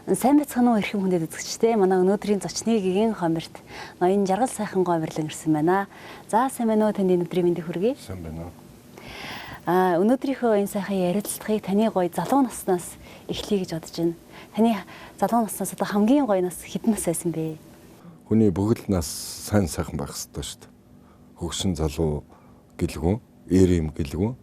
Сайн бацхан уу эрхэм хүндэт үзэгчтэй. Манай өнөөдрийн зочны гэгэн хомирт ноён жаргал сайхан гомирлон ирсэн байна. За сайн байна уу, танд өдрийн мэндийг хүргэе. Сайн байна уу. Өнөөдрийнхөө энэ сайхан ярилцлагыг таны гоё залуу наснаас эхлэе гэж бодож байна. Таны залуу наснаас одоо хамгийн гоё нас хэдэн нас байсан бэ? Хүний бүгд нас сайн сайхан байх ёстой шүү дээ. Хөгшин залуу гэлгүй, эрэм гэлгүй.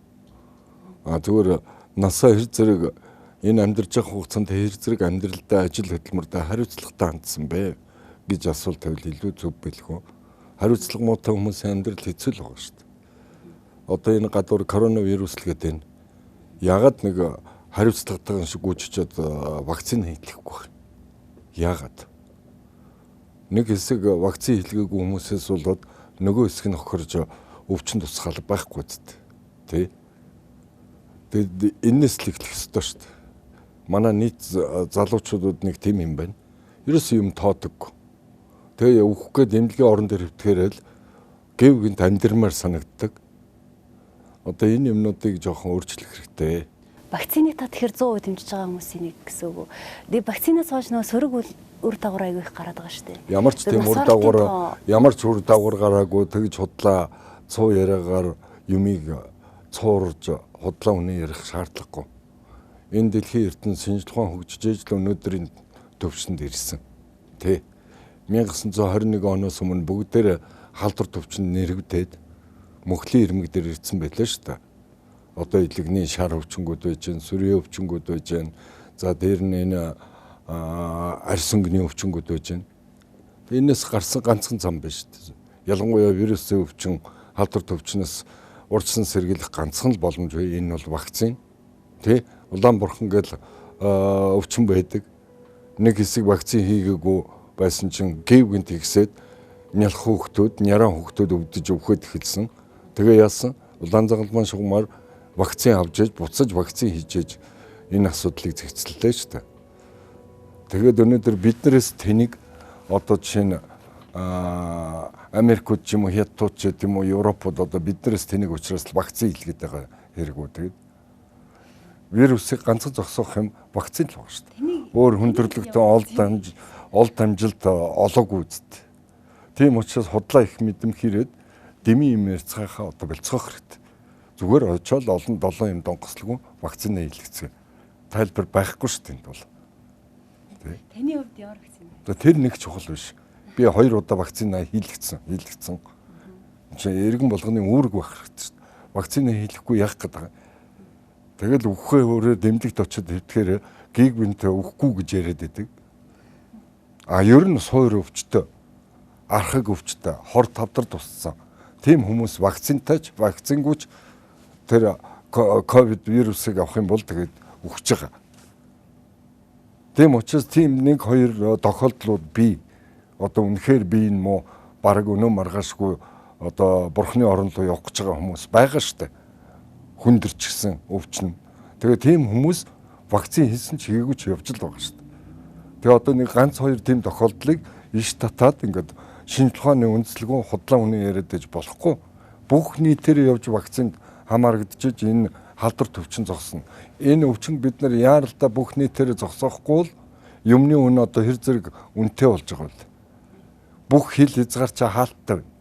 Зүгээр насаа хэр зэрэг энэ амьдарч байгаа хугацаанд хэр зэрэг амьдралдаа ажил хөдөлмөрдөө хариуцлагатай хандсан бэ гэж асуулт тавил илүү зөв байлгүй. Хариуцлага муутай хүмүүсийн амьдрал хэцүү л байгаа шүү дээ. Одоо энэ гадуур коронавирус л гэдэг нь ягаад нэг хариуцлагатайхан шиг гүйчихэд вакцины хийлгэхгүй байна. Ягаад? Нэг хэсэг вакцины хийлгээгүй хүмүүсээс болоод нөгөө хэсэг нь охирж өвчин тусгаал байхгүй зү. Тэ? Тэгээд энэс л эхлэх ёстой шүү дээ. Манай нийт залуучуудад нэг тийм юм байна. Ерөөсөө юм тоодоггүй. Тэгээ өвөх гээд эмнэлгийн орон дээр хөвтгээрэл гэв гинт амьдрмаар санагддаг. Одоо энэ юмнуудыг жоохон өөрчлөх хэрэгтэй. Вакциныг та тэгэхээр 100% дэмжиж байгаа хүмүүсийн нэг гэсэн үг. Тэгээ вакцинаас хойш нөгөө сөрөг үр дагавар аягүй их гараад байгаа шүү дээ. Ямар ч тийм үр дагавар гараагүй тэгж худлаа цуу яриагаар юмыг цуурж худлаа үнэ ярих шаардлагагүй. Энэ дэлхийн ертөнц шинжлэх ухаан хөгжиж л өнөөдрийн төвчөнд ирсэн. Тэ 1921 оноос өмнө бүгдээр халдвар төвчөнд нэрвдээд мөхлийн ирмэг дээр ирсэн байлаа шүү дээ. Одоо илэгний шар өвчнгүүд байж гэн, сүрийн өвчнгүүд байж гэн. За дээр нь энэ арьс өнгөний өвчнгүүд байж гэн. Энээс гарсан ганцхан зам байна шүү дээ. Ялангуяа вирусын өвчин, халдвар төвчнөөс урьдчилан сэргийлэх ганцхан л боломж бай. Энэ бол вакцин. Тэ улаан бурхан гэл өвчин байдаг. Нэг хэсэг вакцин хийгээгүй байсан чинь гэв гинт ихсээд нялх хүүхдүүд, няран хүүхдүүд өвдөж өвхөд эхэлсэн. Тэгээ яасан? Улаан загалмайн шугамар вакцин авч иж, буцаж вакцин хийж иж энэ асуудлыг зэгцэллээ шүү дээ. Тэгээд өнөөдөр биднээс тэнийг одоо жишээ нь Америкууд ч юм уу, Хятад ч юм уу, Европод одоо биднээс тэнийг учраас вакцин хийлгээд байгаа хэрэггүй. Тэгээд вирусыг ганцхан зогсоох юм вакцин л байгаа шүү дээ. Өөр хүндрэлтэй олд амжилт олоогүй үст. Тийм учраас худлаа их мэдэм хэрэг дэмий юм ярьцгаахаа одоо болцоох хэрэгтэй. Зүгээр очиод олон 7 юм донгослгүй вакцина хийлгэцгээ. Тайлбар байхгүй шүү дээ бол. Таны хувьд ямар вакцин вэ? Тэр нэг чухал биш. Би 2 удаа вакцина хийлгэсэн. Чи эргэн болгоны үүрэг байх хэрэгтэй шүү дээ. Вакцина хийлгэхгүй яах гэдэг. Тэгэл үхээ өөрөө дэмжлэгт очиод хэвтгэхээр гиг бинтээ үхэхгүй гэж яриад байдаг. Ер нь суур өвчтөй, архаг өвчтөй, хор тавдар туссан. Тийм хүмүүс вакцинтайч, вакцингүйч тэр ковид вирусыг авах юм бол тэгээд үхэж байгаа. Тийм учраас тийм 1-2 тохиолдлууд бий. Одоо үнэхээр бий нь муу бараг өнөө маргаашгүй одоо бурхны орон руу явах гэж байгаа хүмүүс байгаа штэ. Хүндэрчсэн өвчин. Тэгээ тийм хүмүүс вакцин хийсэн ч хийгээгүй ч явж л байгаа штэ. Тэгээ одоо нэг ганц 2 тийм тохиолдлыг иш татаад ингээд шинжлэх ухааны үндэслэгөө худлаа үнэ яриад байж болохгүй. Бүх нийтээр явж вакцинд хамаарагдчихж энэ халдвар төвчин зогсно. Энэ өвчин бид нар яаралдаа бүх нийтээр зогсоохгүй л юмны үнэ одоо хэр зэрэг үнэтэй болж байгаа бол. Бүх хил хязгаарчаа хаалттай байна.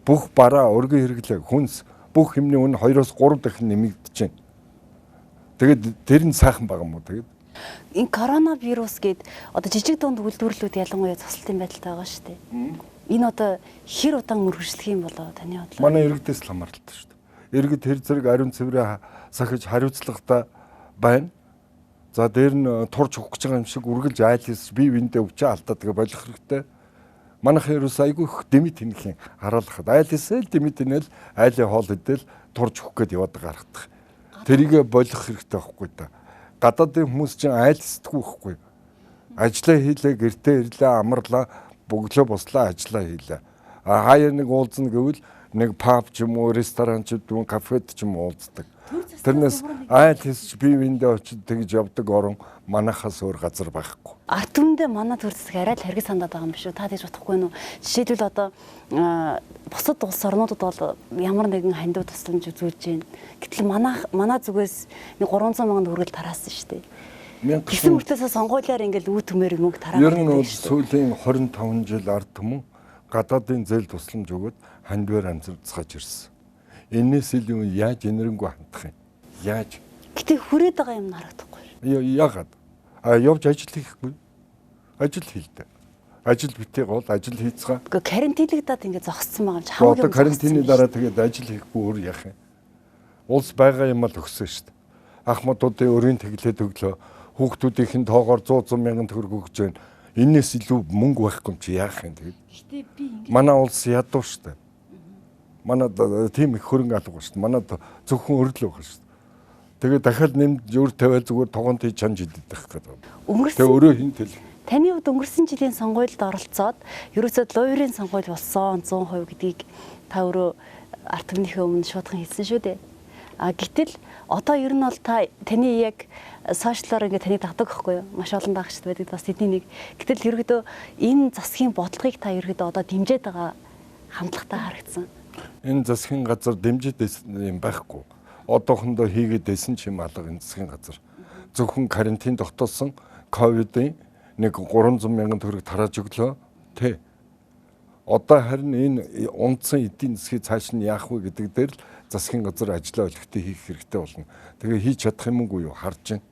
Бүх бараа өргөн хэрэглээ хүнс бүх юмны үнэ 2-3 дахин нэмэгдэж байна. Тэгээд тэр нь сайхан байгаа юм уу тэгээд? Энэ коронавирус гээд одоо жижиг дунд үйлдвэрлэлүүд ялангуяа цослтын байдалтай байгаа шүү дээ. Энэ одоо хэр удаан үргэлжлэх юм болоо таны бодлоор? Манай иргэдээс л хамааралтай шүү дээ. Иргэд хэр зэрэг ариун цэврээ сахиж хариуцлагатай байна. За дээр нь турж өгөх гэж байгаа юм шиг үргэлж айл хийс бие биендээ өвчөө алдаад тэгээ болох хэрэгтэй. Манайх ерөөс айгүй их дэмий тэнхийн хараалахад айл хийсэл дэмий тэнэл айлын хоол идэл турж өгөх гээд яваад гаргадаг. Тэрийг болох хэрэгтэй байхгүй да. Гадаадын хүмүүс чинь айл сэтгүү байхгүй. Ажлаа хийлээ, гэртээ ирлээ, амарлаа, бөглөө бослоо, ажлаа хийлээ. Хаяа нэг уулзна гэвэл нэг паб ч юм уу, ресторан ч юм уу, кафед ч юм уу уулздаг. Тэрнээс айл хийсч бие биендээ очиж тэгж явдаг орон манайхаас өөр газар байхгүй. Ард түмэндээ манай төр засаг арай л хэрэг сандаад байгаа юм биш үү? Та тэгж бодохгүй юу? Жишээлбэл одоо бусад улс орнуудад бол ямар нэгэн хандив тусламж үзүүлж байна. Гэтэл манай зүгээс нэг 300 мянган төгрөг тараасан шүү дээ. Гэсэн мөртөөсөө сонгуулиар ингээл үе төмөр мөнгө Ер нь бол тараагаад сүүлийн 25 жил ард түмэн гадаадын зээл тусламж өгөөд хандвар амжилтсаж ирсэн. Энээс илүү яаж энэрэнгүй хандах юм? Яаж? Гэтэ хүрээд байгаа юм харагдахгүй. Яагаад? Явж ажил хийхгүй. Ажил хийлдэ. Ажил битээ гол ажил хийцгаа. Гэхдээ карантинлагдаад ингээд зогссон байгаа юм чи Одоо карантины дараа тэгээд ажил хийхгүй өөр яах юм? Улс байгаа юм л өгсөн шүү дээ. Ахмадуудын өрийн тэглээд өглөө хүүхдүүдийн тоогоор 100 мянган төгрөг өгч байна. Энээс илүү мөнгө байхгүй юм чи яах юм тэгээд. Гэтэ би ингээд Манай улс ядуу шүү дээ. Манад тийм их хөрөнгө алга шүү дээ. Манад зөвхөн өрөл байгаа шүү дээ. Тэгээд дахиад нэмж өөр тавиал зүгээр тогоон тий чанж идэх гэдэг. өнгөрсөн Тэгээ өөрөө хин тэл. таны хувьд өнгөрсөн жилийн сонгуульд оролцоод ерөөсөө луурын сонгуул болсон 100% гэдгийг та өөрөө ард түмнийхээ өмнө шуудхан хэлсэн шүү дээ. Гэтэл одоо ер нь бол таны яг сошиалаар ингээд таныг дагдаг байхгүй юу? Маш олон дагагчд байдаг бас тэдний нэг. Гэтэл ерөөдөө энэ засгийн бодлогыг та ерөөдөө одоо дэмжиж байгаа хандлагатай харагдсан. Энэ засгийн газар дэмжиж юм байхгүй. Одоохондоо хийгээд байсан ч юм алга энэ засгийн газар. Зөвхөн карантин тогтоосон ковидын нэг 300 мянган төгрөг тарааж өглөө. Тэ. Одоо харин энэ унтсан эдийн засгийг цааш нь яах вэ гэдэг дээр л засгийн газар ажиллаа өлегтэй хийх хэрэгтэй болно. Тэгээ хийж чадах юм уу юу харж байна.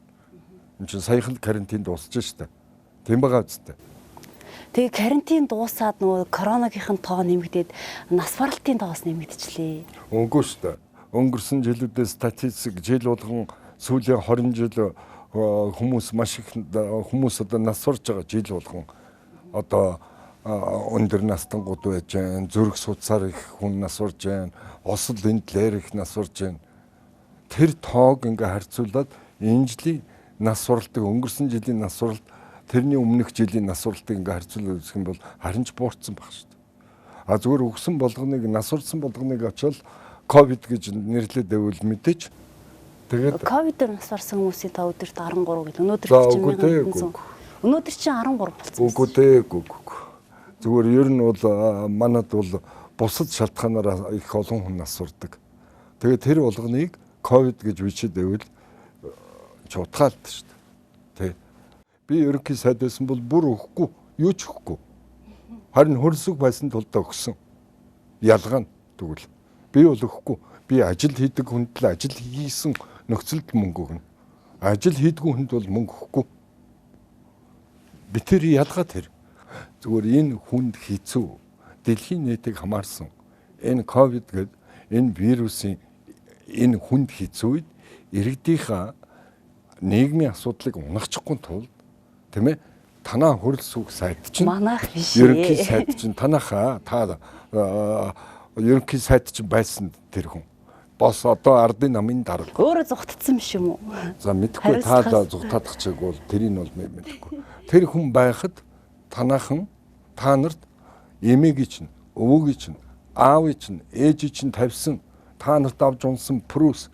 Энд чинь саяхан карантин дуусч штэ. Тийм байгаа үстэй. Тэгээ карантин дуусаад нөгөө коронавигийн тоо нэмэгдээд нас баралтын тоос нэмэгдчихлээ. Үгүй штэ. Өнгөрсөн жилүүдээс статистик жил болгон сүүлийн 20 жил хүмүүс маш их хүмүүс одоо нас сурж байгаа жил болгон одоо өндөр настангууд байж байна, зүрх судсаар их хүн нас сурж байна, осол энтлэр их нас сурж байна. Тэр тоог ингээ харьцуулаад энэ жилийн нас суралтыг өнгөрсөн жилийн нас суралт тэрний өмнөх жилийн нас суралтыг ингээ харьцуулаад үзэх юм бол харин ч буурсан баг шүү дээ. Зүгээр өгсөн болгоныг нас сурсан болгоныг очоод ковид гэж нэрлээд байвал мэдээч. Тэгээд ковидээр нас барсан хүмүүсийн тоо өдөрт 13 гэл. Өнөөдөр чинь 1100. Өнөөдөр чинь 13 болсон. Үгүй дээ. Зүгээр ер нь бол манад бол бусад шалтгаанаар их олон хүн нас сурдаг. Тэгээд тэр болгоныг ковид гэж бичээд байвал чутгаалт шүү дээ. Тэ. Би ерөнхий сайд байсан бол бүр өгөхгүй, юу ч өгөхгүй. Харин хөрсөг байсан тулд өгсөн. Ялгаа нь тэгвэл би бол өгөхгүй. Би ажил хийдэг хүнд л ажил хийсэн нөхцөлд мөнгө өгнө. Ажил хийдгүй хүнд бол мөнгө өгөхгүй. Би тэр ялгаа тэр. Зүгээр энэ хүнд хэцүү. Дэлхийн нийтийг хамаарсан. Энэ ковид гэдэг энэ вирусын энэ хүнд хэцүүд иргэдийнхаа нийгмийн асуудлыг унахчихгүй тулд тийм ээ танаа хөрөл сүх сайд чинь манайх биш. Ерөнхий сайд чинь танахаа та ерөнхий сайд чинь байсан тэр хүн. Бос одоо ардын намын дарга. Өөрөө зүгтцсэн биш юм уу? За мэдхгүй та зүгтаадах чиг бол тэрийг бол мэдхгүй. Тэр хүн байхад танаахан та нарт эмээгийн чинь, өвөөгийн чинь, аавын чинь, ээжийн чинь тавьсан та нарт авч унсан прус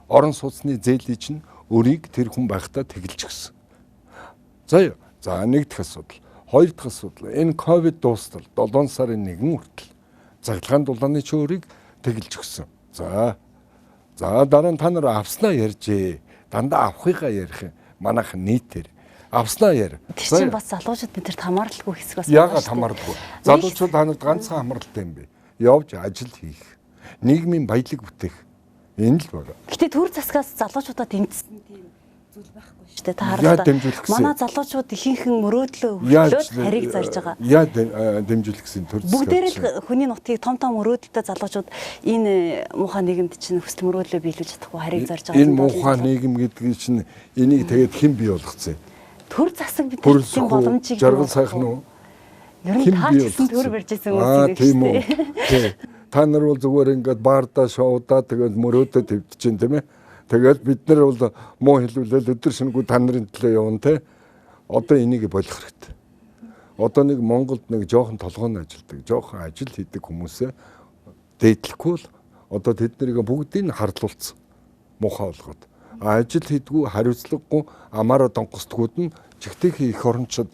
орон сууцны зээлийн чинь өрийг тэр хүн байхдаа тэгэлж гисэн. За нэг дахь асуудал. Хоёр дахь асуудал. Энэ ковид дуустал 7 сарын 1 хүртэл заглагаан дулааны чөөрийг тэгэлж гисэн. За дараа нь та нар авснаа ярьжээ. Дандаа авахыгаа ярих юм. Манайх нийтээр авснаа яар. Тэр чинь бас залуучууд бидэрт хамааралгүй хэсэг бас. Яагаад хамааралгүй? Залуучууд танарт ганцхан хамааралтай юм бэ. Явж ажил хийх. Нийгмийн баялаг бүтээх. Энэ л байна. Гэтэ төр засгаас залуучуудаа дэмжсэн тийм зүйл байхгүй шүү дээ. Та хараад манай залуучууд ихэнхэн мөрөөдлөө хөрвүүлээд харийг зарж байгаа. Яа дэмжүүлэх гэсэн төр засгаас. Бүгдээр л хүний нутгийг том мөрөөдөлтэй залуучууд энэ муухай нийгэмд чинь хүсэл мөрөөдлөө биелүүлж чадахгүй харийг зарж байгаа. Энэ муухай нийгэм гэдгийг чинь энийг тэгээд хэн бий болгоцсон? Төр засаг бидний боломжийг жаргал сайхан уу? Ер нь таач гэсэн төр барьж ирсэн хүмүүс тийм үү. Та нар бол зүгээр ингээд баардаа шоудаа тэгээд мөрөөдөө твдчихээн тийм ээ. Тэгээд бид нар бол муу хэлүүлэл өдөр шингүү та нарын төлөө явна те. Одоо энийг болох хэрэгтэй. Одоо нэг Монголд нэг жоохон толгойн ажилдаг, жоохон ажил хийдэг хүмүүсээ дээдлэхгүй л одоо тэд нарыг бүгдийг хардлуулсан. Муухай болгоод. Ажил хийдгүү, хариуцлагагүй, амаараа донгостгууд нь чигтээ их орончод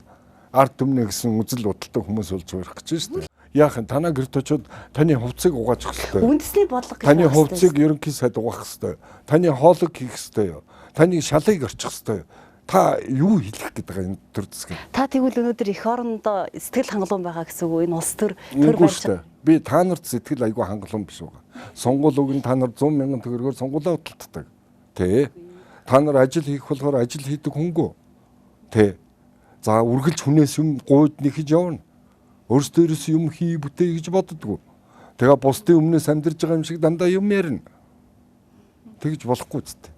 ард түмнэ гэсэн үзэл бодолтой хүмүүс болж өрөх гэж шүү дээ. Яах вэ? Танаа гэрт очиод таны хувцсыг угааж хэвчтэй. Үндэсний бодлого гэж. Таны хувцсыг ерөнхий сайд угаах хэвчтэй. Таны хоолыг хийх хэвчтэй. Таны шалыг орчих хэвчтэй. Та юу хэлэх гээд байгаа энэ төр засаг. Та тэгвэл өнөөдөр эх орондоо сэтгэл хангалуун байгаа гэсэн үг. Энэ улс төр Үгүй барьж шүү дээ. Би та нарт сэтгэл айгүй хангалуун биш байгаа. Сонгол үг нь та нар 100,000 төгрөгөөр сонгуулаа хөдөлдөг. Тэ. Та нар ажил хийх болохоор ажил хийдэг хүнгүү. Тэ. За үргэлж хүнээс юм гуйд нэхэж явна. Өөрсдөөс юм хий бүтээ гэж боддгоо. Тэгээ бусдын өмнөөс амьдарч байгаа юм шиг дандаа юм ярина. Тэгж болохгүй зү.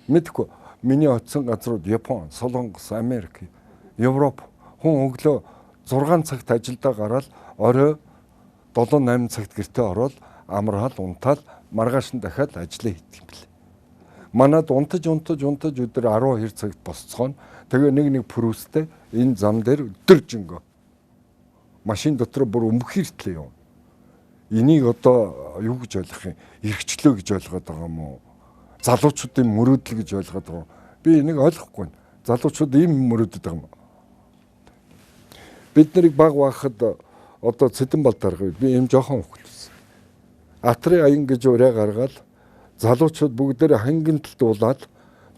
Мэдгүй. Миний очисон газрууд Япон, Солонгос, Америк, Европ хүн өглөө 6 цагт ажилдаа гараад орой 7-8 цагт гэртээ ороод амраал унтаал маргааш нь дахиад ажиллаа хийдэг юм бэл. Манад унтаж өдөр 12 цагт босцгоно. Тэгээ нэг прүстэй энэ зам дээр өдөржингөө машин дотор бүр өмхөртлээ юм. Энийг одоо юу гэж ойлгох юм? Иргэчлөө гэж ойлгоод байгаа юм уу? Залуучуудын мөрөөдөл гэж ойлгоод байгаа. Би энийг ойлгохгүй байна. Залуучууд ийм мөрөөдөд байгаа юм. Бид нарыг баг байхад одоо цэдэн бал дарга би ийм жоохон хөвгт байсан. Атрын аян гэж ураа гаргаад залуучууд бүгдээр хангинталд дуулаад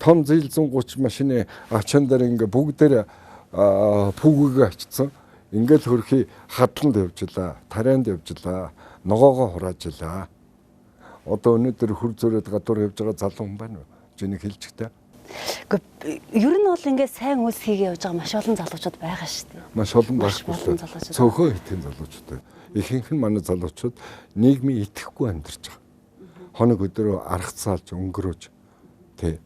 том зил 130 машины ачаан дээр ингээ бүгдээр пүгэгээ ачсан. Ингээл хөрхий хадланд явжлаа, тарианд явжлаа, ногоогоо хураажлаа. Одоо өнөөдөр хүр зөрөөд гадуур явж байгаа залуу хүн байна уу? Жинийг хэлчихтэй. Ер нь бол ингээд сайн үйлс хийгээ явж байгаа маш олон залуучууд байгаа шүү дээ. Маш олон байхгүй. Цөөхөн хитэн залуучууд. Ихэнх нь манай залуучууд нийгмийн итгэхгүй амьдарч байгаа. Хоног өдрөө аргацаалж өнгөрөөж тий.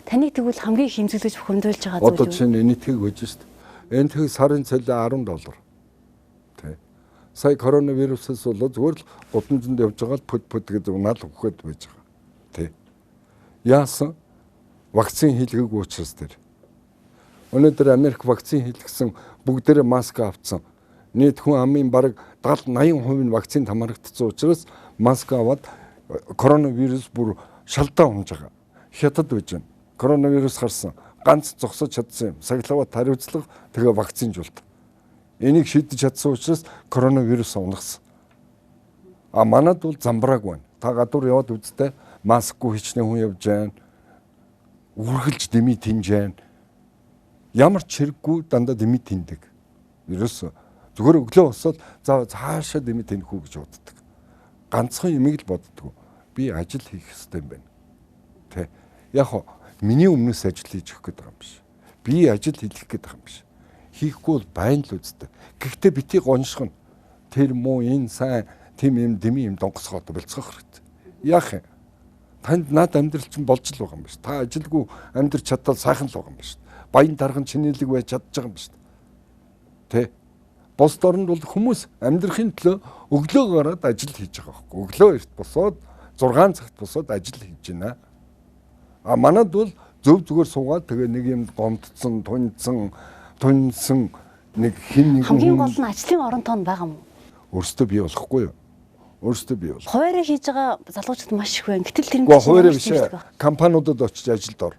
Таныг тэгвэл хамгийн хэмзэлж бухимдуулж байгаа зүйл юу? Одоо чинь энэтхийг өгж шүү дээ. Энэтхийг сарын цалин $10. Тий. Сая коронавирусээс болоод зүгээр л гудамжинд явж байгаа л пөд гэдэг унаал өгөхөд байж байгаа. Тий. Яасан? Вакцин хийлгээгүй учраас тэр. Өнөөдөр Америк вакцин хийлгэсэн бүгдээрээ маск авцсан. Нийт хүн амын бараг 70-80% нь вакцинд хамрагдсан учраас маск аваад коронавирус бүр шалдаа унж байгаа. Хятад байж байна. Коронавирус гарсан. Ганц зогсож чадсан юм. Саглаваад хариуцлага тэгээ вакцинжуулт. Энийг шийдэж чадсан учраас коронавирус унгасан. А манад бол замбрааг байна. Та гадуур яваад үзтээ маскгүй хичнээн хүн явж байна. Үргэлж дэмий тинж байна. Ямар ч хэрэггүй дандаа дэмий тиндэг. Ерөөсө зүгээр өглөө босоод за цаашаа дэмий тэнэх үү гэж боддог. Ганцхан юмыг л боддог. Би ажил хийх ёстой юм байна. Тэ. Яг хоо миний өмнөөс ажил хийж өгөх гээд байгаа юм биш. Би ажил хийх гээд байгаа юм биш. Хийхгүй бол байна л үстэ. Гэхдээ бити гоншгоно. Тэр муу энэ сайн тийм юм дэмий юм донгосгоод болцгох хэрэгтэй. Яах юм? Танд над амьдрал чинь болж л байгаа юм биш. Та ажилгүй амьдрч чадтал сайхан л байгаа юм биш. Баян дарган чинэлэг байж чадж байгаа юм биш. Тэ? Бос дорнд бол хүмүүс амьдрахын төлөө өглөө гараад ажил хийж байгаа байхгүй. Өглөө эрт босоод 6 цагт босоод ажил хийж байна. А манад бол зөв зүгээр суугаад тэгээ нэг юм гомдсон, тунсан нэг хин нэг хамгийн гол нь ажлын орон тоон байгаа юм уу? Өөртөө бий болохгүй юу? Өөртөө бий болох. Хуваараа хийж байгаа залуучууд маш их байна. Гэтэл тэр нь хуваараа биш. Компаниудад очиж ажилд ор.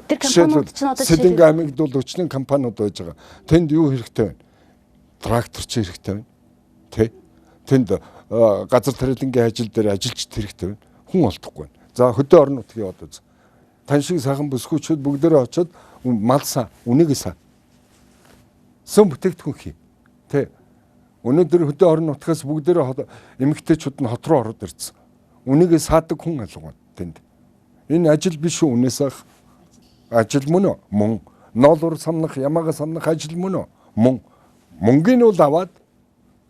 Тэр компаниуд ч одоо Сэлэнгэ аймагт бол өчнөн компаниуд байж байгаа. Тэнд юу хэрэгтэй вэ? Трактор ч хэрэгтэй байна. Тэ? Тэнд газар тариалангийн ажил дээр ажилчид хэрэгтэй байна. Хүн олдохгүй байна. За хөдөө орон нутгийн яваад үз. Тань шиг сайхан бүсгүүчүүд бүгдээрээ очиод малсаа, үнэгээ саа. Сүм бүтээгдэхүүн хий. Тэ? Өнөөдөр хөдөө орон нутгаас бүгдээрээ эмэгтэйчүүд нь хот руу ороод ирсэн. Үнэгээ саадаг хүн алга байна тэнд. Энэ ажил биш үү үнээс ах? Ажил мөн үү? Мөн. Ноолуур самнах, ямаага самнах ажил мөн үү? Мөн. Мөнгөний бол аваад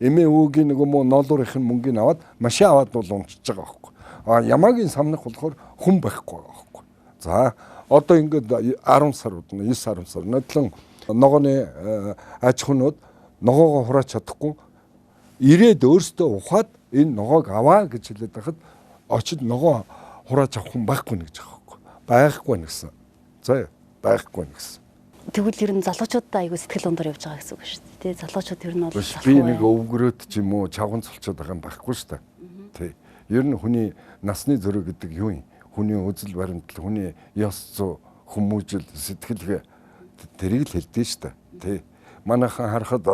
эмээ өвөгийн нэг юм уу ноолуурын мөнгөний аваад машин аваад бол унчиж байгаа байхгүй. А ямаагийн самнах болохоор хүн байхгүй байгаа байхгүй. За одоо ингээд 10 сар удаа 9 10 сар нодлон ногооны аж ахуйнууд ногоогоо хураач чадахгүй ирээд өөртөө ухаад энэ ногоог аваа гэж хэлээд байхад очид ногоо хурааж авах хүн байхгүй нэг гэж байгаа байхгүй. Байхгүй нэгсэн. За байхгүй нэгсэн. Тэгвэл ер нь залуучуудаа айгу сэтгэл өндөр явж байгаа гэсэн үг шүү дээ. Залуучууд ер нь бол би нэг өвгөрөөд ч юм уу чавган цолчод байгаа юм байхгүй шүү дээ. Тий. Ер нь хүний насны зөрөө гэдэг юу юм? Хүний үзэл баримтлал, хүний ёс зүй, хүмүүжил, сэтгэлгээ тэрийг л хэлдэг шүү дээ. Тий. Манайхан харахад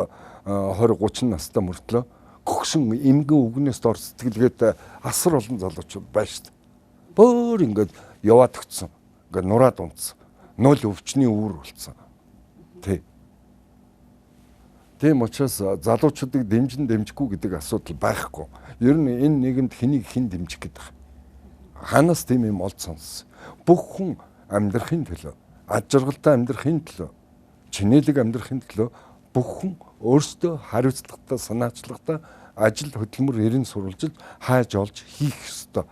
20 30 настай мөртлөө гогшин эмгэн үгнээс дор сэтгэлгээтэй асар олон залуучууд байна шүү дээ. Бөөр ингээд яваад өгцөн. Ингээд нураад унтсан. нөл өвчний үүр болсон. Тэ. Тийм учраас залуучуудыг дэмжихгүй гэдэг асуудал байхгүй. Ер нь энэ нийгэмд хэн дэмжих гэдэг. Ханаас тийм юм олд сонс. Бүх хүн амьдрахын төлөө, аж жаргалтай амьдрахын төлөө, чинэлэг амьдрахын төлөө бүх хүн өөрсдөө хариуцлагатай, санаачлагатай ажил хөдөлмөр эрен сурвалжилж хайж олж хийх ёстой.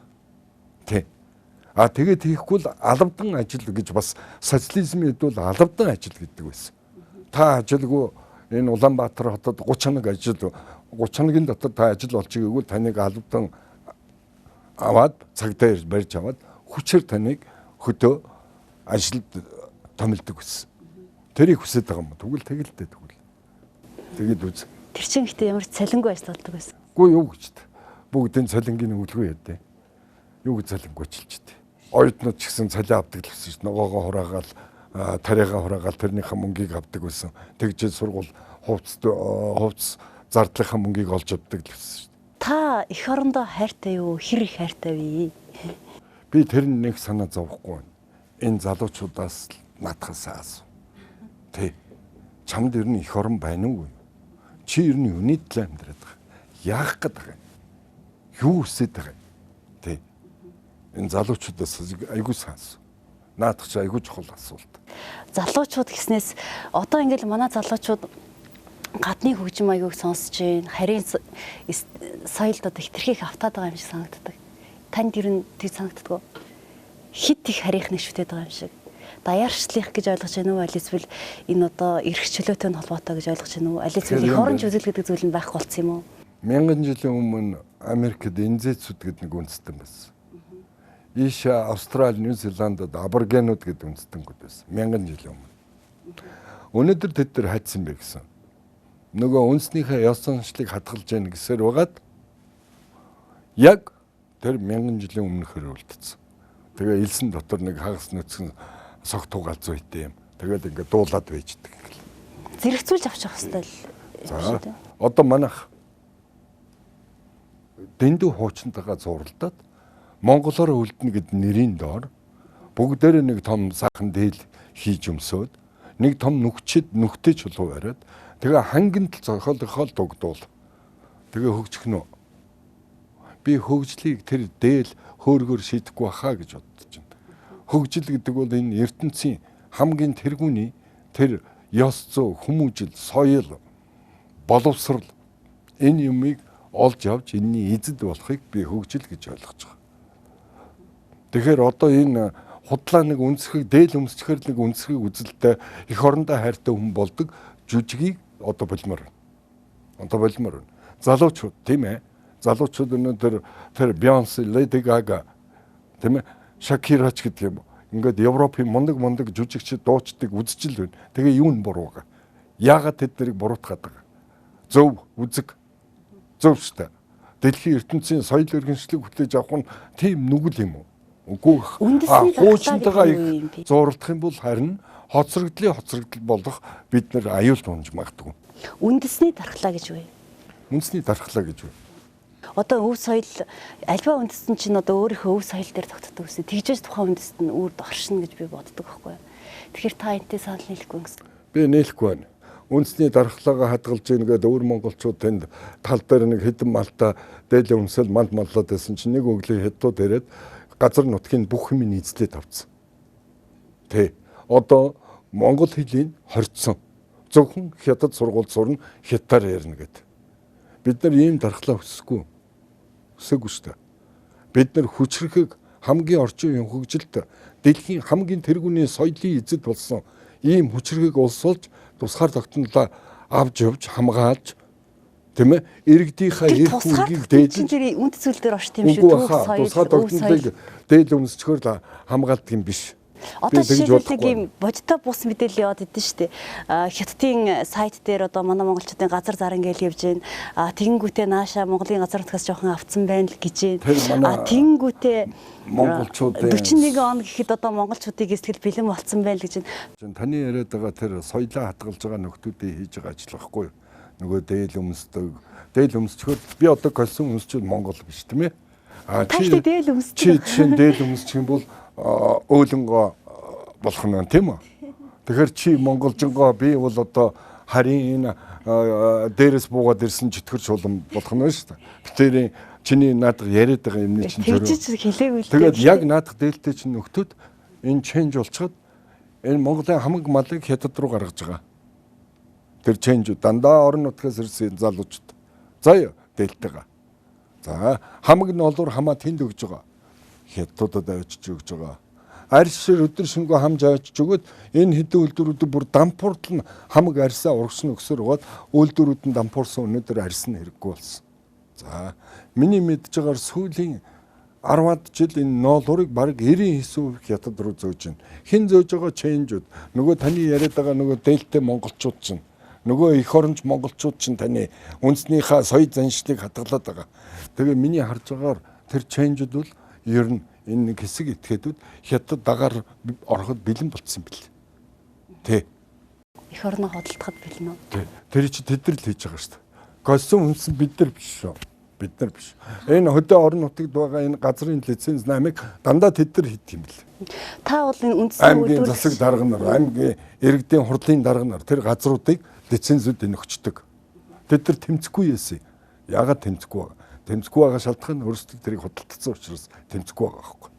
Тэ. Тэгээд хийхгүй л алавдан ажил гэж бас социализмын хэд бол алавдан ажил гэдэг байсан. Та ажилгүй энэ Улаанбаатар хотод 30 хоног ажил 30 хоногийн дотор та ажил олж игээгүй таныг албадан аваад цагдаа барьж аваад хүчээр таныг хөдөө ажилд томилдог байсан. Тэрийг хүсэж байгаа юм. Тэгвэл тэгэлтэй тэгвэл. Тэгээд үз. Тэр чинь ихтэй ямар цалингүй ажилладаг байсан. Үгүй юу гэж. Бүгдийн цалингийн өгөлгөө ядээ. Юу гэж цалингүй чилчихдээ. Оюутнууд ч гэсэн цалин авдаг л гэсэн чинь ногоогоо хураагаал тариагаа хураагаал тэрнийхээ мөнгийг авдаг байсан. Тэгжээ сургууль хувцс зардлынхаа мөнгийг олж авдаг л байсан шүү дээ. Та эх орондоо хайртай юу? Хэр их хайртай вэ? Би тэр нэг санаа зовхгүй байна. Энэ залуучуудаас надхаас асуу. Тэ. Чамд ер нь эх орон байна уу? Чи ер нь юуны төлөө амьдраад байгаа? Яах гээд байгаа юм? Юу хүсэж байгаа юм? Тэ. Энэ залуучуудаас айгүй санс. Наадах чи айгүй чухал асуулт. Залуучууд гэснээс одоо ингээл манай залуучууд гадны хөгжим аягийг сонсож байна. Харийн соёлд одоо хитрхийг автаад байгаа юм шиг санагддаг. Танд ер нь тийм санагддаг уу? Хит их харийнх нэг шүтээд байгаа юм шиг. Даяарчлах гэж ойлгож байна уу? Аль эсвэл энэ одоо эрх чөлөөтэй холбоотой гэж ойлгож байна уу? Аль эсвэл их оронч үзэл гэдэг зүйл нь байх болсон юм уу? 1000 жилийн өмнө Америкт энзэцүүд гэдэг нэг үндэстэн байсан. Ийш Австрали, Нью Зеландд аборигенууд гэдэг үндэстэнүүд байсан. 1000 жилийн өмнө. Өнөөдөр тэд нар хайцсан бэ гэсэн. Нөгөө үндэснийхээ ёс заншлыг хадгалж яах гэсээр байгаад яг тэр 1000 жилийн өмнөхөр үлдсэн. Тэгээ элсэн дотор нэг хагас нүцгэн согтуу галзуу итэй юм. Тэгээд ингээд дуулаад байждаг. Зэрэгцүүлж авчих хэвээр л. За одоо манайх дэндүү хуучнтайгаа зурлаад Монголоор үлдэнэ гэд нэрийн доор бүгдээрээ нэг том сахан дээл хийж өмсөөд нэг том нүхтэй чулуу бариад тэгээ хангинт зохиолынхоо дугдуул. Тэгээ хөгжих нь. Би хөгжлийг тэр дээл хөөргөөр шийдэхгүй хаа гэж бодож байна. Хөгжил гэдэг бол энэ ертөнцийн хамгийн тэргүүний тэр ёс зүй, хүмүүжил, соёл, боловсрал энэ юмыг олж авч энэний эзэд болохыг би хөгжил гэж ойлгож байгаа. Тэгэхээр одоо энэ худлаа нэг үнсхийг дээл өмсчихэр нэг үнсхийг үзэлтэй эх орондоо хайртай хүн болдог жүжигийг одоо болмоор байна. Одоо болмоор байна. Залуучууд тийм ээ. Залуучууд өнөөдөр тэр Бейонсе, Леди Гага тийм ээ Шакирач гэдэг юм. Ингээд Европын мундаг жүжигчид дуучдыг үзчихэл байна. Тэгээ юу н буруу байгаа. Яагаад тэд нарыг буруутгаад байгаа. Зөв үзэг. Зөв шүү дээ. Дэлхийн ертөнцийн соёл иргэншлиг хүлээж авах нь тийм нүгэл юм уу? Үгүй. Хуучнтайгаа их зурлах юм бол харин хоцрогдлын хоцрогдол болох бид нар аюул тунж магадгүй. Үндэсний дархлаа гэж вэ? Үндэсний дархлаа гэж вэ? Одоо өв соёл альва үндэстэн чинь одоо өөрийнхөө өв соёл дээр тогтдог гэсэн. Тэгжээс тухайн үндэст нь үрд оршино гэж би боддог байхгүй юу? Тэгэхээр та энэтэй санал нийлэхгүй гэсэн. Би нийлэхгүй байна. Үндэсний дархлаагаа хадгалж ийнгээд өөр монголчууд тэнд тал дээр нэг хэдэн малтаа дээлээ өмсөл манд маллаад байсан чинь нэг өглөө хятад ирээд газар нутгийн бүх юм нийцлээд авцсан. Тэ. Одоо монгол хэлийг хорцсон. Зөвхөн хятад сургууль сурна, хятадаар ярина гэдэг. Бид нар ийм дархлаа хүсэхгүй. Хүсээгүй шүү дээ. Бид нар хүчрэхэг хамгийн орчин үеийн хөгжилд дэлхийн хамгийн тэргүүний соёлын эзэд болсон ийм хүчрэхэг улс болж тусгаар тогтнолоо авч явж хамгаалж тийм ээ иргэдийнхаа эрх үүргийг дээдлэж үндэс зүйл дээр оршд юм шүү дээ. Тусгаар тогтнолыг дээл өмсчгөр л хамгаалдаг юм биш. Одоо жишээлбэл нэг юм бодтой бус мэдээлэл яваад идэв шүү дээ. Хятадын сайт дээр одоо манай монголчуудын газар зар ингээл явж гин. Тэгэнгүүтээ нааша Монголын газар нутгаас жоохон авцсан байна л гэж байна. Тэгэнгүүтээ монголчуудын 41 он гэхэд одоо монголчуудыг эсгэл бэлэн болцсон байна л гэж байна. Таны яриад байгаа тэр соёлоо хатгалж байгаа нөхдүүдийн хийж байгаа ажил байхгүй юу? Нөгөө дээл өмсдөг. Дээл өмсчхөд би одоо колсон өмсчүүд Монгол биш тийм ээ. Чи дээл өмсчих. Чи дээл өмсчих юм бол өөлөнгөө болох нь тийм үү? Тэгэхээр чи монголжингоо би бол одоо харин энэ дээрээс буугаад ирсэн чөтгөр чулан болох нь шүү дээ. Битэрийн чиний наадах яриад байгаа юмны чинь тэгжиж хэлээгүй л. Тэгээд яг наадах дээлтэй чинь нөхдөөд энэ ченж болчиход энэ Монголын хамаг малыг хятад руу гаргаж байгаа. Тэр ченжүүд дандаа орон нутгаас ирсэн залуучууд. За юу дээлтэйгээ. За хамаг нь олуур хамаа тэнд өгж байгаа. Хятадуудад авчиж өгж байгаа. Арьс шир өдөр шөнөгүй хамж авчиж өгөөд энэ хэдэн үйлдвэрүүд бүр дампууртал нь хамаг арьсаа урагшны өксөр угаад үйлдвэрүүд нь дампуурсан өнөөдөр арьс нь хэрэггүй болсон. За миний мэдж байгаагаар сүүлийн 10-аад жил энэ ноолуурыг бараг 99% хятад руу зөөж байна. Хэн зөөж байгаа ченжүүд нөгөө таны яриад байгаа нөгөө дээлтэй монголчууд чинь нөгөө эх оронч монголчууд чинь таны үндэснийхээ соёл заншлыг хадгалаад байгаа. Тэгээ миний харж байгаагаар тэр ченжүүд бол ер нь энэ нэг хэсэг этгээдүүд хятад дагаар ороход бэлэн болцсон бэл. Тэ. Эх орноо хөдөлтөхөд бэлэн үү? Тэ. Тэр чи тэд нар л хийж байгаа шүү дээ. Костюм үнсэн бид нар биш шүү. Бид нар биш. Энэ хөдөө орон нутагт байгаа энэ газрын лиценз намыг дандаа тэд нар хийдэг юм бэл. Та бол энэ үндсэн аймгийн засаг дарга нар, аймгийн иргэдийн хурлын дарга нар тэр газруудыг лицензүүдийг өгчдөг. Тэд нар тэмцэхгүй яасан. Яагаад тэмцэхгүй байгаа? Тэмцэхгүй байгаа шалтгаан нь өөрсдөө тэрийг худалдсан учраас тэмцэхгүй байгаа байхгүй.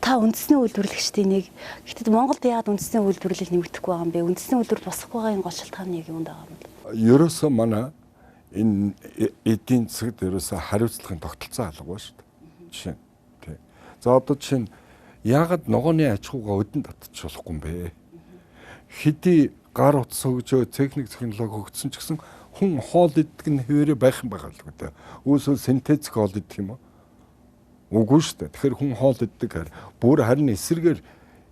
Та үндэсний үйлдвэрлэгчдийн нэг гэхдээ Монголд яагаад үндэсний үйлдвэрлэлийг нэмэгдэхгүй байгаа юм бэ? Үндэсний үйлдвэр босохгүй байгаа энэ гол шалтгаан нь юунд байгаа юм бэ? Ерөөсөө манай энэ эдийн засагт ерөөсөө хариуцлагын тогтолцоо алга ба шүү дээ. Жишээ нь тий. За одоо жишээ нь яагаад ногооны аж ахуйгаа өдөнд татчих болохгүй юм бэ? Хэдий гар утас хөгжөө техник технологи хөгжсөн ч гэсэн хүн хоол идэх нь хэвээрээ байх юм байгаа л гэдэг. Үүсэл синтетик хоол идэх юм уу? Үгүй шүү дээ. Тэгэхээр хүн хоол иддэг харин бүр харин эсрэгээр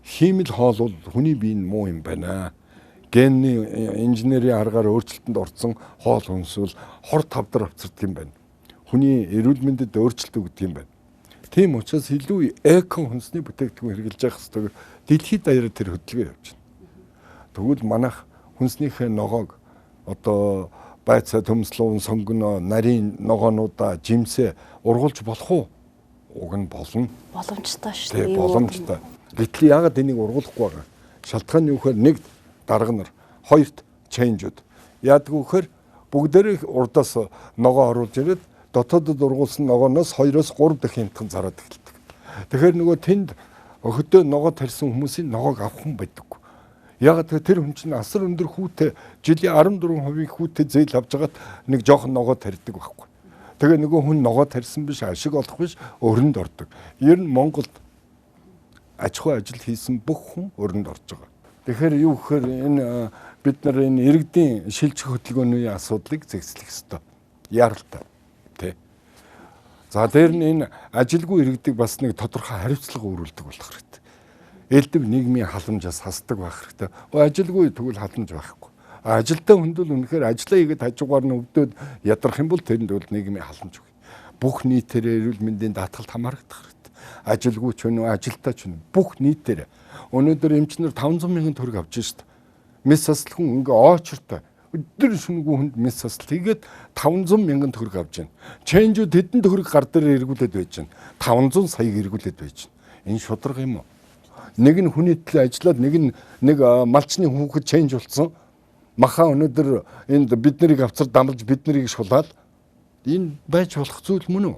хиймэл хоол бол хүний биеийн муу юм байна. Генний инженерийн аргаар өөрчлөлтөнд орсон хоол хүнсэл хор тавдар авцирдаг юм байна. Хүний эрүүл мэндэд өөрчлөлт өгдөг юм байна. Тийм учраас илүү эко хүнсний бүтээгдэхүүн хэрэглэж явах хэрэгтэй. Дэлхийд даяар тэр хөдөлгөөн явж байна. Тэгвэл манайх хүнснийхээ ногоог одоо байцаа төмслүүн сонгоно нарийн ногоонуудаа жимсээ ургуулж болох уу? Уг нь болно. Боломжтой шүү дээ. Боломжтой. Гэтэл яагаад энийг ургуулахгүй байгаа? Шалтгаан нь юу гэхээр нэг дарга нар, хоёрт ченжүүд. Яадаг вөхөр бүгдээрээ урдаас ногоо оруулж ирээд дотоодод ургуулсан ногооноос 2-оос 3 дахин хямдхан зараад эхэлдэг. Тэгэхээр нөгөө тэнд хөдөө ногоо тарьсан хүмүүсийн ногоог авах хүн байдаггүй. Ягаад тэр хүн чинь асар өндөр хүүтэй жилийн 14% хүүтэй зээл авч байгаад нэг жоохон ногоо тарьдаг байхгүй. Тэгээ нөгөө хүн ногоо тарьсан биш, ашиг олох биш, өрөнд ордог. Ер нь Монголд аж ахуй ажил хийсэн бүх хүн өрөнд орж байгаа. Тэгэхээр юу гэхээр энэ бид нар энэ иргэдийн шилжих хөтөлбөрийн асуудлыг зэгслэх ёстой. Яаралтай. Тэ. За дээр нь энэ ажилгүй иргэдийг бас нэг тодорхой хариуцлага үүрүүлдэг болох хэрэгтэй. Элдв нийгмийн халамжаас хасдаг байх хэрэгтэй. Ажилгүй тэгвэл халамж байхгүй. Ажилтаа хүнд бол үнэхээр ажиллаа хийгээд хажуугаар нь өвдөд ядрах юм бол тэрэнд бол нийгмийн халамж өгнө. Бүх нийтээр эрүүл мэндийн даатгалд хамаарах хэрэгтэй. Ажилгүй ч үнэ, ажилтаа ч үнэ. Бүх нийтээр. Өнөөдөр эмчнэр 500 мянган төгрөг авч шít. Мэс сасл хүн ингээ оочртой. Өдөр шөнөгүй хүнд мэс сасл хийгээд 500 мянган төгрөг авч байна. Ченжүүд хэдэн төгрөг гар дээр эргүүлээд байж байна. 500 саяг эргүүлээд байж байна. Энэ шударга юм уу? Нэг нь хүний төлөө ажиллаад нэг малчны хүүхэд ченж болсон. Маха өнөөдөр энд бид нарыг авцар дамлж бид нарыг шулаад энэ байж болох зүйл мөн үү?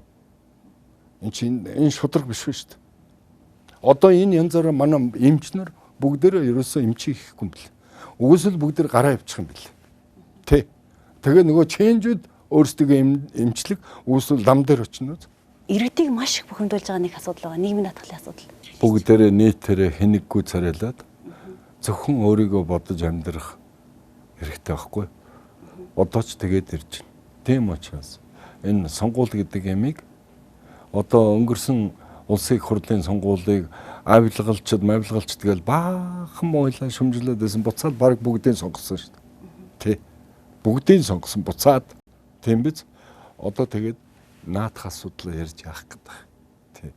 Энэ шударга биш шүү дээ. Одоо энэ янзаараа манай эмчнэр бүгдээрээ ерөөсөө эмчийг хийхгүй юм бэл. Үгүйсэл бүгдээр гараа явчих юм бэл. Тэ. Тэгээ нөгөө ченжүүд өөрсдөө эмчлэг үгүйсэл лам дээр очино. Иргэдийг маш их бухимдуулж байгаа нэг асуудал байгаа. Нийгмийн даатгалын асуудал. Бүгдээрээ нийтээрээ хэнэггүй царайлаад зөвхөн өөрийгөө бодож амьдрах хэрэгтэй байхгүй. Одоо ч тэгээд ирж байна. Тийм учраас энэ сонгуул гэдэг ямиг одоо өнгөрсөн улсын их хурлын сонгуулийг авилгалчд тэгэл баахан ойлаа шүмжлээд байсан буцаад баг бүгдийг сонгосон шүү дээ. Тэ. Бүгдийг сонгосон буцаад тийм биз? Одоо тэгээд наадах асуудал ярьж яах гэдэг. Тэ.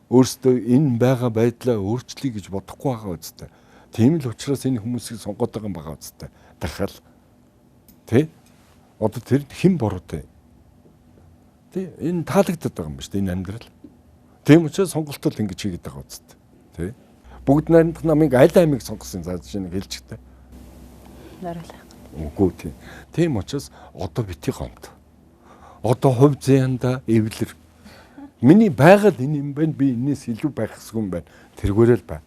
Өөрсдөө энэ байгаа байдлаа өөрчлөе гэж бодохгүй байгаа үстэй. Тийм л учраас энэ хүмүүсийг сонгоод байгаа юм байгаа үстэй. Дахиад тэ. Одоо тэр хэн буруутай? Тэ. Энэ таалагддаг байгаа юм ба шүү дээ энэ амьдрал. Тийм учраас сонголтол ингэж хийгээд байгаа үстэй. Тэ. Бүгд найрамдах намыг аль аймыг сонгосон за жишээ нэг хэлчихтэй. Нариулах. Үгүй тийм. Тийм учраас одоо бити гомд. Одоо хувь зэянда эвлэр. Миний байгаль энэ юм байна. Би энэс илүү байх хэсгүй юм байна. Тэргээрэл байна.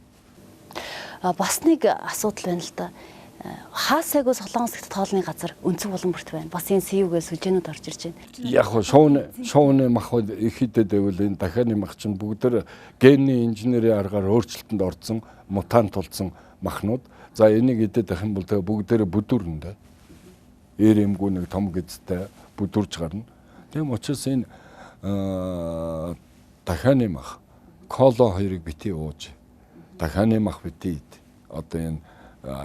Бас нэг асуудал байна л да. Хаас сайгүй Солонгос гэхэд хоолны газар өнцөг болон бүрт байна. Бас энэ СУ-гээс сүжээнүүд орж ирж байна. Яг хоо шоуны мах их хэдэд байвал энэ дахианы мах чинь бүгд генний инженерийн аргаар өөрчлөлтөнд орсон, мутант болсон махнууд. За энийг идэт ах юм бол тэгээ бүгдээрээ бүдүүрнэ. Эрэмгүй нэг том гэзтэй бүдүүрж гарна. Тийм учраас энэ дахианы мах коло хоёрыг бити ууж. Дахианы мах бити ид. Одоо энэ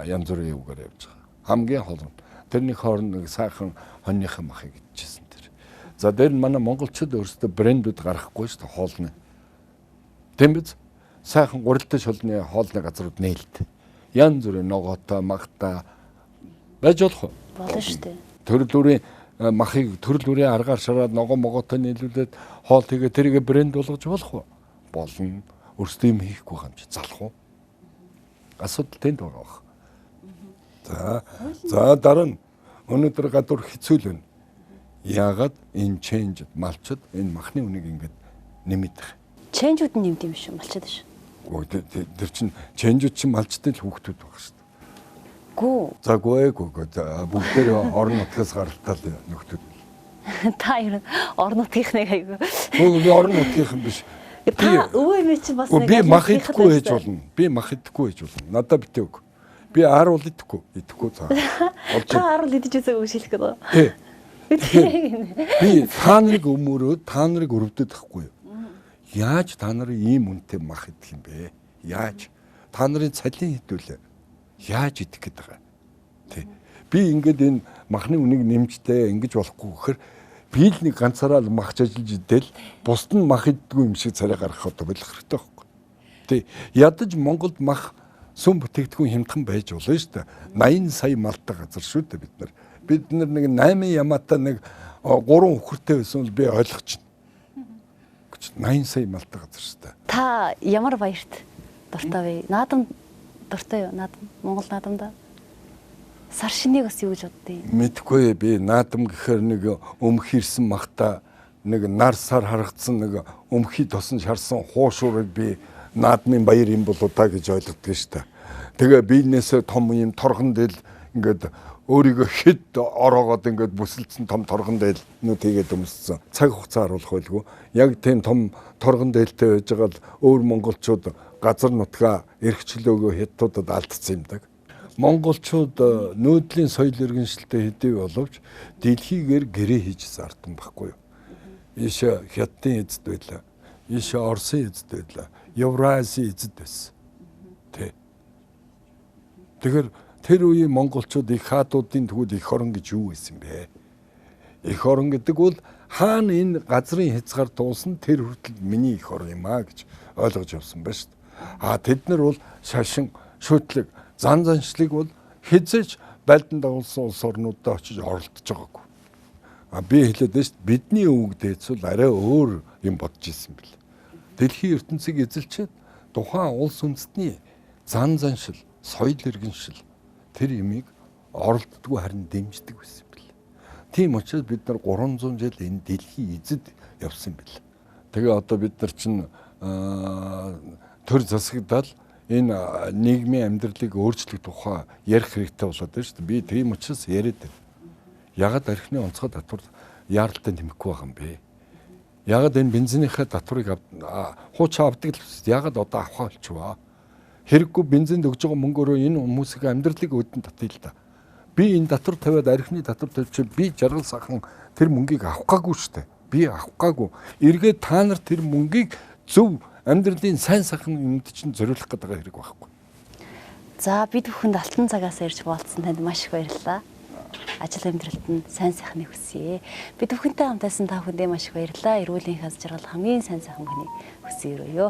янз бүрийн юугаар явж байгаа. Хамгийн хол нь тэрний хооронд нэг сайхан хоньныхан махыг идчихсэн тэр. За дээр нь манай монголчууд өөрсдөө брэндүүд гаргахгүй шүү дээ хоолны. Тийм биз? Сайхан гурилтай шулны хоолны газрууд нээлт. Янз бүрийн ногоотой, магтай байж болох уу? Болно шүү дээ. Төрөл бүрийн махыг төрөл бүрийн аргаар шараад ногоо могоотой нийлүүлээд хоол тэгээ тэрийг брэнд болгож болох уу? Болно. Өөрсдөө юм хийхгүй юм чи залах уу? Асуудал тэнд байгаа баг. За дараа нь өнөөдөр гадуур хэцүү л байна. Яагаад энэ ченж малчд энэ махны үнийг ингэж нэмэгдэх. Ченжүүд нь нэмд юм шүү малчд шүү. Тэр чинь ченжүүд чинь малчтай л хүүхдүүд байгаа шүү дээ. Гүү. За гүйгүй бүгдээр орон нутгаас гаралтал нөхдүүд. Та ер нь орон нутгийнхныг аягүй. Би орон нутгийнхан биш. Та өвөө эмээ чинь бас нэг би мах идэхгүй байж болно. Би мах идэхгүй байж болно. Надад битээ өг. Би ааруул идэхгүй цаа. Та ааруул идэж үзээ өгшилэх гэдэг. Би та нарыг өмөрөө та нарыг өрөвдөд тахгүй юу? Яаж та нарын ийм үнэтэй мах идэх юм бэ? Яаж? Та нарын цалин хэдүүлээ. Яаж идэх гээд байгаа. Тэ. Би ингээд энэ махны үнийг нэмжтэй ингэж болохгүй гэхээр би л нэг ганцаараа л махч ажиллаж идэл бусд нь мах иддгүй юм шиг царай гаргах одоо болох хэрэгтэй байхгүй. Тэ. Ядаж Монголд мах сүм бүтээгдэхүүн хямдхан байж болно шүү дээ. 80 сая малтай газар шүү дээ бид нар. Бид нар нэг 8 ямаатай нэг 3 хөхөртэй байсан бол би ойлгоч. 80 сая малтай газар шүү дээ. Та ямар баярт дуртай вэ? Наадам дуртай юу? Наадам Монгол наадамда. Сар шинийг бас юу гэж боддیں۔ Мэдгүй би наадам гэхээр нэг өмх ирсэн махта нэг нар сар харагдсан нэг өмхий тосон шарсан хуушуурыг би наадмын баяр юм болоо та гэж ойлгодог шүү дээ. Тэгээ биенээсээ том юм торгон дээл ингээд өөрийгөө хэд ороогоод ингээд бүсэлдсэн том торгон дээл нүд хийгээд өмссөн. Цаг хугацаа харуулах байлгүй. Яг тийм том торгон дээлтэй байж байгаа л өөр монголчууд газар нутгаа эрхчлөөгөө хятадуудад алдсан юм даг. Монголчууд нүүдлийн соёл иргэншилтэд хэдий боловч дэлхийгээр гэрээ хийж зардан байхгүй юу. Ийш хятадын эзэд байлаа. Ийш Оросын эзэд байлаа. Евразийн эзэд байсан. Тэ. Тэгэхээр тэр үеийн монголчууд их хаадуудын тгүүд эх орон гэж юу байсан бэ? Эх орон гэдэг бол хаана энэ газрын хязгаар туулсан тэр хүртэл миний эх орон юм аа гэж ойлгож явсан байна шүү дээ. Тэд нар бол шашин, шүтлэг, зан заншлыг бол хязгаарч байлдан дагуулсан улс орнуудад очиж оролдож байгаагүй. Би хэлээд байна шүү дээ. Бидний өвөг дээдсэл арай өөр юм бодож исэн бэл. Дэлхийн ертөнцийг эзэлчихэд тухайн улс үндэстний зан заншил, соёл иргэншил тэр юмыг оролддоггүй харин дэмждэг байсан бэл. Тийм учраас бид нар 300 жил энэ дэлхийн эзэд явсан бэл. Тэгээ одоо бид нар чинь төр засагдал энэ нийгмийн амьдралыг өөрчлөх тухай ярих хэрэгтэй болоод байна шүү дээ. Би тийм учраас яриад байна. Ягаад архины онцгой татвар яаралтай нэмэхгүй байгаа юм бэ? Ягаад энэ бензинийхээ татварыг хуучаа авдаг л ягаад одоо авах болчихваа? Хэрэггүй бензинд өгж байгаа мөнгөөрөө энэ хүмүүсийн амьдралыг өдөн татъя л да. Би энэ татвар тавиад архины татвар тавьчих би жаргал сахан тэр мөнгийг авах гаагүй шүү дээ. Би авах гаагүй. Эргээд та нар тэр мөнгийг зөв амьдралын сайн сайхан юмд чинь зориулах гэдэг хэрэг байхгүй. За бид бүхэнд алтан цагаас ирж болцсон танд маш их баярлалаа. Ажил амьдралд нь сайн сайхныг хүсье. Бид бүхэнтэй хамтайсан та бүхэндээ маш их баярлалаа. Эрүүлийн хаз жаргал хамгийн сайн сайхан хүнийг хүсье өрөөё.